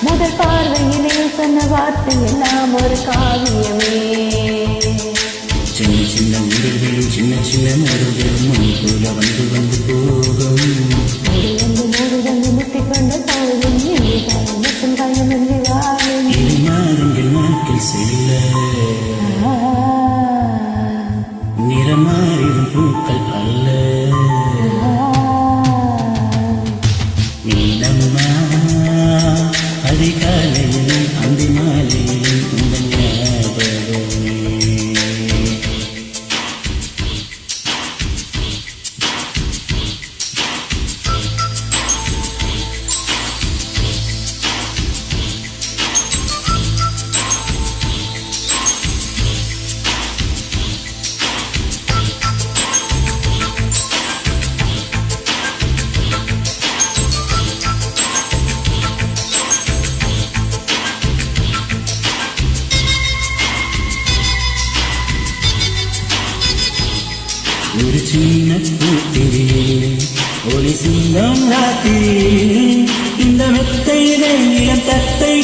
முதல் பார்வையிலே சொன்ன வார்த்தை எல்லாம் ஒரு காவியமே. சின்ன சின்ன ஊர்களும் சின்ன சின்ன மருகளும் முன் போல வந்து வந்து போகும். மூடு முட்டிக்கொண்ட தாழும் மட்டும் பயமின்றி வாழும். இரு மாதங்கள் நாட்கள் செல்ல நிறமாறிடும் பூக்கள் அல்ல. நீலம்மா அதிகாலையிலும் அந்தி மாலையிலும் உங்கள் ஞாபகமே. ஒரு சின்ன பூத்திரியில் ஒளி சிங்கம் ராத்திரியில் இந்த மெத்தையிலே இளம் தத்தை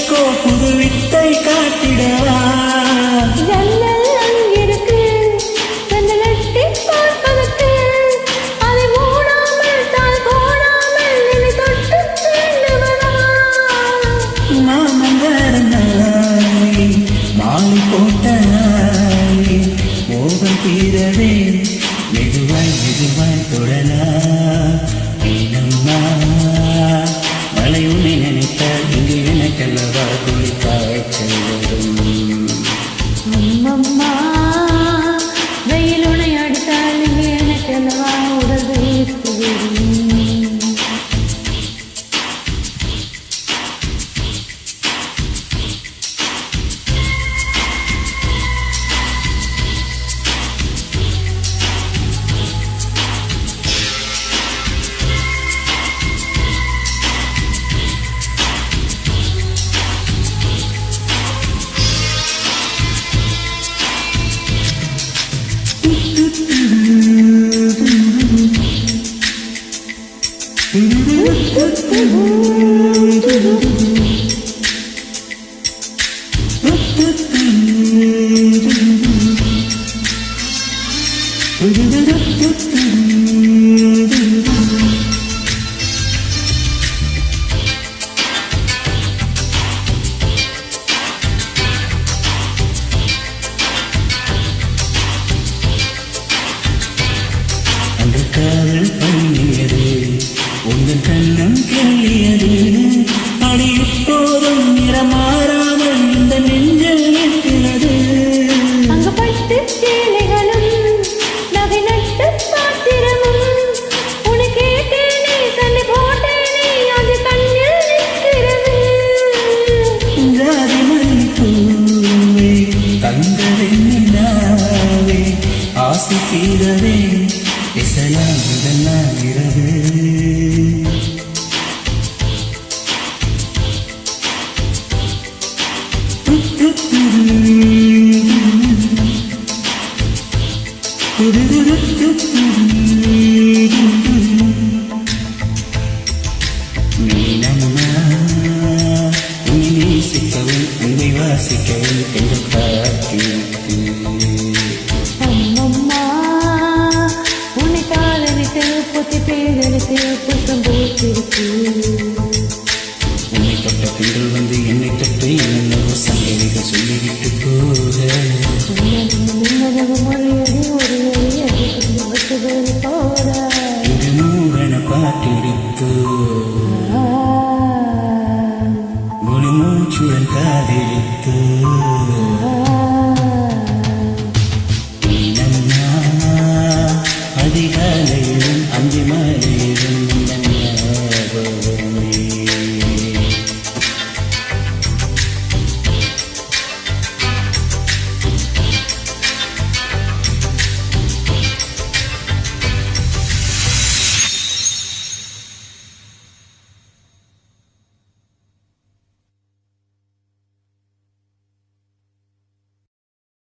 புது வித்தை காட்டிடவா. மாலை போட்ட மோகம் தீரவே மெதுவாய் மெதுவாய் தொடலா. நீனம்மா மழை உன்னை நினைத்தால் இங்கு எனக்கல்லவா குளிக்காய் செல்வதும். அம்மம்மா வெயில் உனை அடித்தால் இங்கு எனக்கல்லவா உடல் வேர்த்துவிடும். அந்த காதல் பண்ணியது உங்கள் கண்ணம் கேளியது. அடி இப்போதும் நிறமாறாமல் இந்த நெஞ்சில் நிற்கிறது. அங்கு பட்டு சேலைகளும் நகை நட்டு பாத்திரமும் உனக்கு கேட்டேனே சொல்லி போட்டேனே அது கண்ணில் நிற்கிறது. ஜாதி மல்லிப்பூவே தங்க வெண்ணிலாவே ஆசை தீரவே இசையால் முதலாம் இரவு. மீனம்மா உன்னை நேசிக்கவும் உன்னை வாசிக்கவும் என்று காத்திருக்கு. அம்மம்மா உன்னை காலனிட்டு பொத்தி பேரழித்து புத்தம் போட்டிருக்கு. உன்னை தொட்ட பின்பு